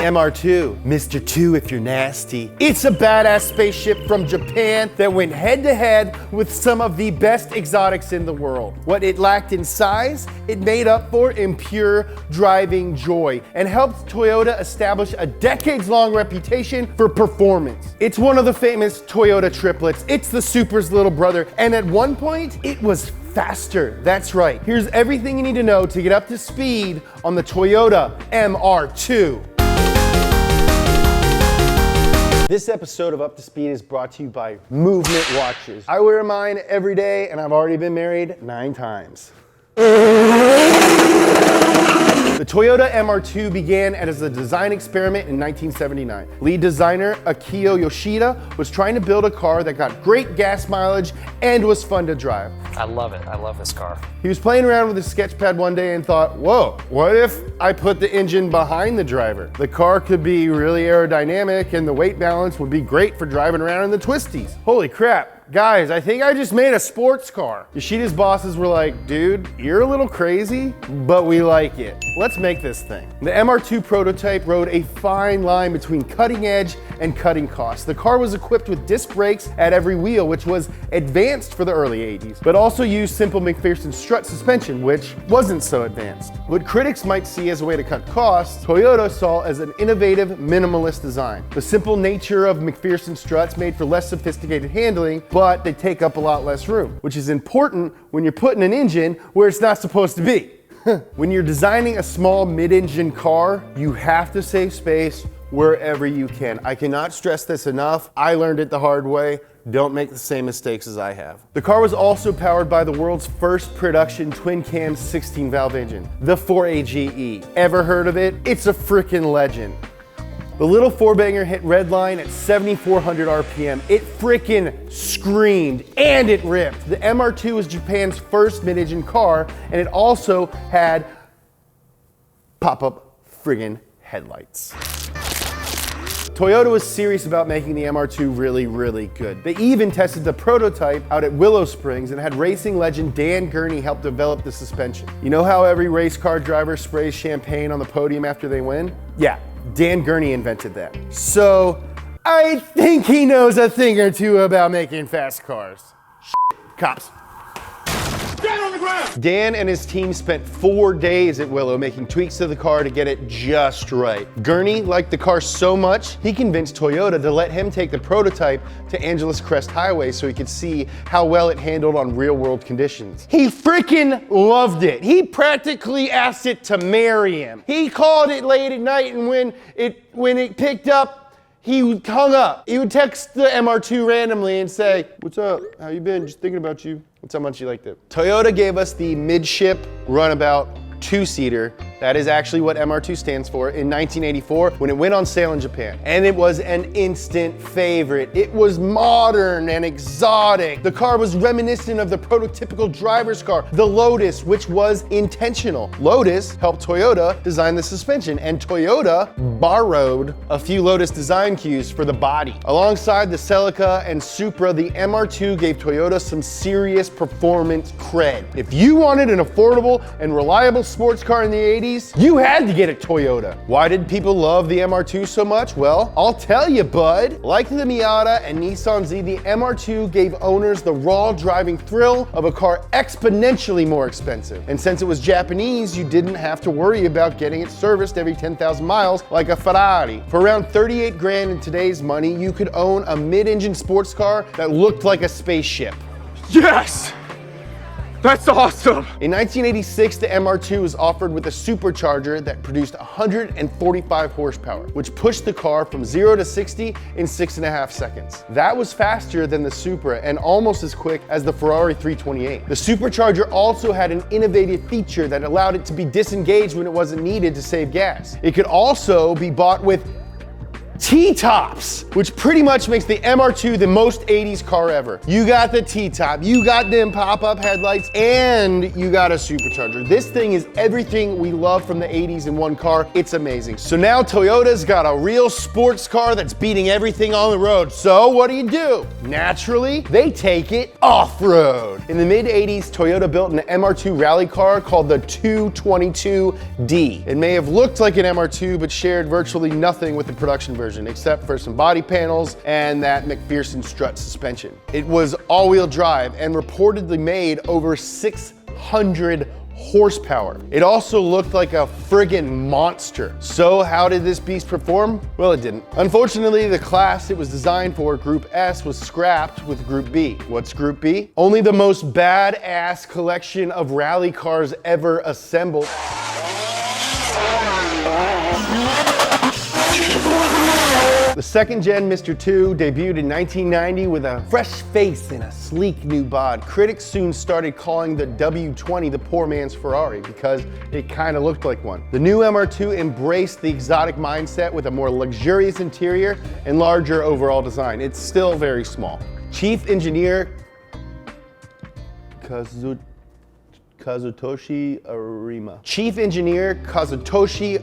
MR2, Mr. 2 if you're nasty. It's a badass spaceship from Japan that went head to head with some of the best exotics in the world. What it lacked in size, it made up for in pure driving joy and helped Toyota establish a decades-long reputation for performance. It's one of the famous Toyota triplets. It's the Supra's little brother, and at one point, it was faster. That's right. Here's everything you need to know to get up to speed on the Toyota MR2. This episode of Up to Speed is brought to you by Movement Watches. I wear mine every day and I've already been married 9 times. The Toyota MR2 began as a design experiment in 1979. Lead designer Akio Yoshida was trying to build a car that got great gas mileage and was fun to drive. I love it. I love this car. He was playing around with his sketch pad one day and thought, whoa, what if I put the engine behind the driver? The car could be really aerodynamic and the weight balance would be great for driving around in the twisties. Holy crap. Guys, I think I just made a sports car. Yoshida's bosses were like, dude, you're a little crazy, but we like it. Let's make this thing. The MR2 prototype rode a fine line between cutting edge and cutting costs. The car was equipped with disc brakes at every wheel, which was advanced for the early 80s, but also used simple McPherson strut suspension, which wasn't so advanced. What critics might see as a way to cut costs, Toyota saw as an innovative, minimalist design. The simple nature of McPherson struts made for less sophisticated handling, but they take up a lot less room, which is important when you're putting an engine where it's not supposed to be. When you're designing a small mid-engine car, you have to save space wherever you can. I cannot stress this enough. I learned it the hard way. Don't make the same mistakes as I have. The car was also powered by the world's first production twin-cam 16-valve engine, the 4AGE. Ever heard of it? It's a freaking legend. The little 4-banger hit redline at 7,400 RPM. It frickin' screamed and it ripped. The MR2 was Japan's first mid-engine car, and it also had pop-up friggin' headlights. Toyota was serious about making the MR2 really, really good. They even tested the prototype out at Willow Springs and had racing legend Dan Gurney help develop the suspension. You know how every race car driver sprays champagne on the podium after they win? Yeah. Dan Gurney invented that. So, I think he knows a thing or two about making fast cars. Cops. Stand on the ground! Dan and his team spent 4 days at Willow making tweaks to the car to get it just right. Gurney liked the car so much, he convinced Toyota to let him take the prototype to Angeles Crest Highway so he could see how well it handled on real-world conditions. He freaking loved it. He practically asked it to marry him. He called it late at night, and when it picked up, he hung up. He would text the MR2 randomly and say, "What's up? How you been? Just thinking about you. That's how much you liked it." Toyota gave us the midship runabout 2-seater. That is actually what MR2 stands for, in 1984 when it went on sale in Japan. And it was an instant favorite. It was modern and exotic. The car was reminiscent of the prototypical driver's car, the Lotus, which was intentional. Lotus helped Toyota design the suspension, and Toyota borrowed a few Lotus design cues for the body. Alongside the Celica and Supra, the MR2 gave Toyota some serious performance cred. If you wanted an affordable and reliable sports car in the 80s, you had to get a Toyota. Why did people love the MR2 so much? Well, I'll tell you, bud. Like the Miata and Nissan Z, the MR2 gave owners the raw driving thrill of a car exponentially more expensive. And since it was Japanese, you didn't have to worry about getting it serviced every 10,000 miles like a Ferrari. For around 38 grand in today's money, you could own a mid-engine sports car that looked like a spaceship. Yes! That's awesome! In 1986, the MR2 was offered with a supercharger that produced 145 horsepower, which pushed the car from 0 to 60 in 6.5 seconds. That was faster than the Supra and almost as quick as the Ferrari 328. The supercharger also had an innovative feature that allowed it to be disengaged when it wasn't needed to save gas. It could also be bought with T-tops, which pretty much makes the MR2 the most 80s car ever. You got the T-top, you got them pop-up headlights, and you got a supercharger. This thing is everything we love from the 80s in one car. It's amazing. So now Toyota's got a real sports car that's beating everything on the road. So what do? Naturally, they take it off-road. In the mid-80s, Toyota built an MR2 rally car called the 222D. It may have looked like an MR2, but shared virtually nothing with the production version, except for some body panels and that McPherson strut suspension. It was all-wheel drive and reportedly made over 600 horsepower. It also looked like a friggin' monster. So how did this beast perform? Well, it didn't. Unfortunately, the class it was designed for, Group S, was scrapped with Group B. What's Group B? Only the most badass collection of rally cars ever assembled. The second gen Mr. 2 debuted in 1990 with a fresh face and a sleek new bod. Critics soon started calling the W20 the poor man's Ferrari because it kind of looked like one. The new MR2 embraced the exotic mindset with a more luxurious interior and larger overall design. It's still very small. Chief Engineer Kazutoshi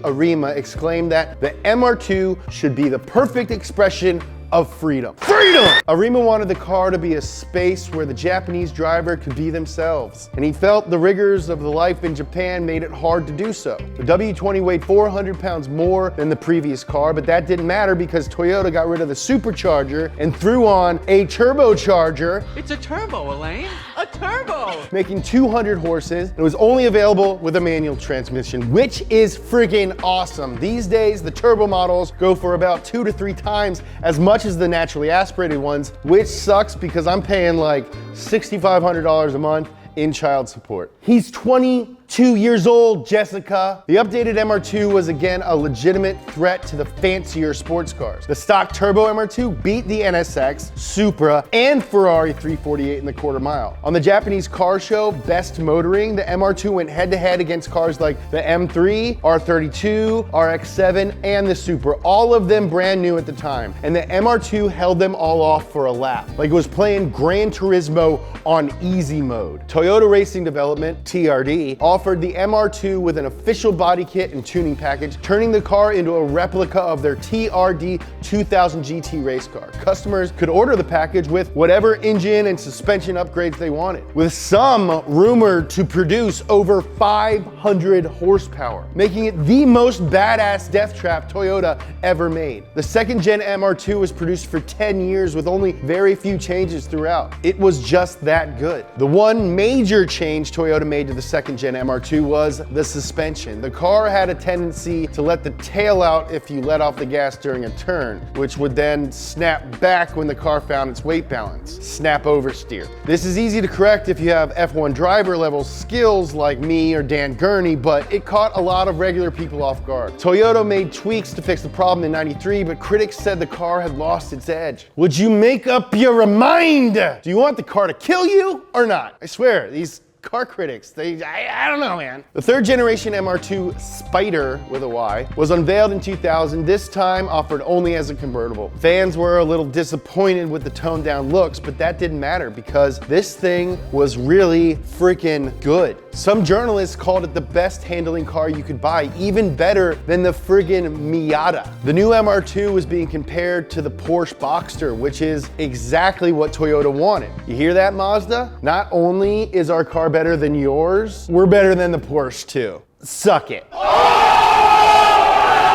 Arima exclaimed that the MR2 should be the perfect expression of freedom. Freedom! Arima wanted the car to be a space where the Japanese driver could be themselves, and he felt the rigors of the life in Japan made it hard to do so. The W20 weighed 400 pounds more than the previous car, but that didn't matter because Toyota got rid of the supercharger and threw on a turbocharger. It's a turbo, Elaine. A turbo! Making 200 horses. It was only available with a manual transmission, which is friggin' awesome. These days, the turbo models go for about 2 to 3 times as much as the naturally aspirated ones, which sucks because I'm paying like $6,500 a month in child support. He's 22 years old, Jessica. The updated MR2 was again a legitimate threat to the fancier sports cars. The stock turbo MR2 beat the NSX, Supra, and Ferrari 348 in the quarter mile. On the Japanese car show, Best Motoring, the MR2 went head-to-head against cars like the M3, R32, RX-7, and the Supra, all of them brand new at the time. And the MR2 held them all off for a lap, like it was playing Gran Turismo on easy mode. Toyota Racing Development, TRD, offered the MR2 with an official body kit and tuning package, turning the car into a replica of their TRD 2000 GT race car. Customers could order the package with whatever engine and suspension upgrades they wanted, with some rumored to produce over 500 horsepower, making it the most badass death trap Toyota ever made. The second gen MR2 was produced for 10 years with only very few changes throughout. It was just that good. The one major change Toyota made to the second gen MR2 was the suspension. The car had a tendency to let the tail out if you let off the gas during a turn, which would then snap back when the car found its weight balance. Snap oversteer. This is easy to correct if you have F1 driver level skills like me or Dan Gurney, but it caught a lot of regular people off guard. Toyota made tweaks to fix the problem in '93, but critics said the car had lost its edge. Would you make up your mind? Do you want the car to kill you or not? I swear, these car critics, I don't know, man. The third generation MR2 Spyder, with a Y, was unveiled in 2000, this time offered only as a convertible. Fans were a little disappointed with the toned down looks, but that didn't matter because this thing was really freaking good. Some journalists called it the best handling car you could buy, even better than the friggin' Miata. The new MR2 was being compared to the Porsche Boxster, which is exactly what Toyota wanted. You hear that, Mazda? Not only is our car better than yours, we're better than the Porsche too. Suck it.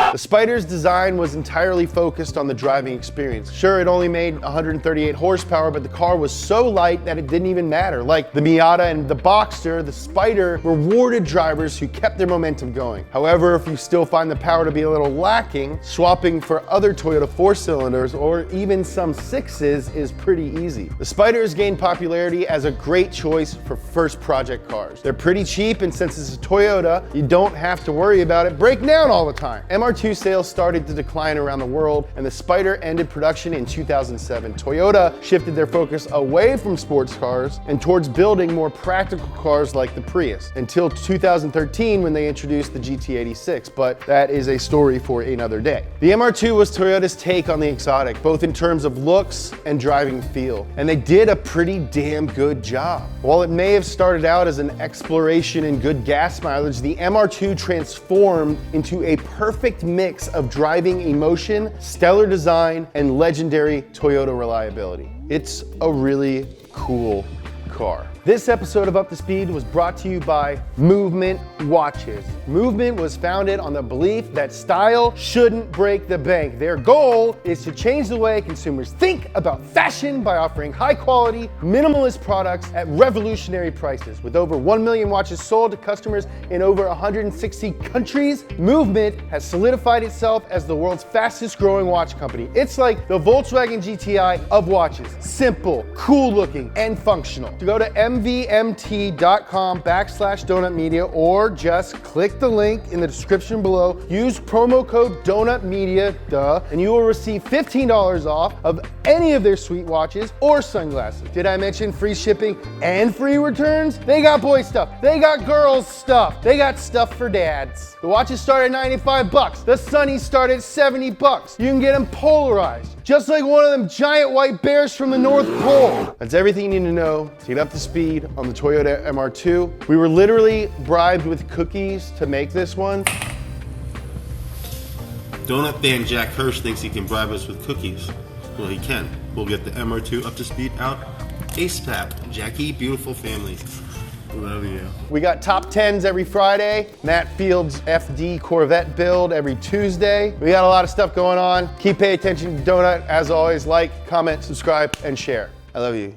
The Spyder's design was entirely focused on the driving experience. Sure, it only made 138 horsepower, but the car was so light that it didn't even matter. Like the Miata and the Boxster, the Spyder rewarded drivers who kept their momentum going. However, if you still find the power to be a little lacking, swapping for other Toyota 4-cylinders or even some 6s is pretty easy. The Spyder's gained popularity as a great choice for first project cars. They're pretty cheap, and since it's a Toyota, you don't have to worry about it breaking down all the time. MR2 MR2 sales started to decline around the world, and the Spyder ended production in 2007. Toyota shifted their focus away from sports cars and towards building more practical cars like the Prius, until 2013 when they introduced the GT86, but that is a story for another day. The MR2 was Toyota's take on the exotic, both in terms of looks and driving feel, and they did a pretty damn good job. While it may have started out as an exploration in good gas mileage, the MR2 transformed into a perfect mix of driving emotion, stellar design, and legendary Toyota reliability. It's a really cool car. This episode of Up to Speed was brought to you by Movement Watches. Movement was founded on the belief that style shouldn't break the bank. Their goal is to change the way consumers think about fashion by offering high quality, minimalist products at revolutionary prices. With over 1 million watches sold to customers in over 160 countries, Movement has solidified itself as the world's fastest growing watch company. It's like the Volkswagen GTI of watches. Simple, cool looking, and functional. To go to mvmt.com/donutmedia or just click the link in the description below. Use promo code DONUTMEDIA, and you will receive $15 off of any of their sweet watches or sunglasses. Did I mention free shipping and free returns? They got boy stuff. They got girls stuff. They got stuff for dads. The watches start at 95 bucks. The Sunnies start at 70 bucks. You can get them polarized, just like one of them giant white bears from the North Pole. That's everything you need to know to get up to speed on the Toyota MR2. We were literally bribed with cookies to make this one. Donut fan Jack Hirsch thinks he can bribe us with cookies. Well, he can. We'll get the MR2 up to speed out ASAP. Jackie, beautiful family. Love you. We got top 10s every Friday. Matt Field's FD Corvette build every Tuesday. We got a lot of stuff going on. Keep paying attention to Donut. As always, like, comment, subscribe, and share. I love you.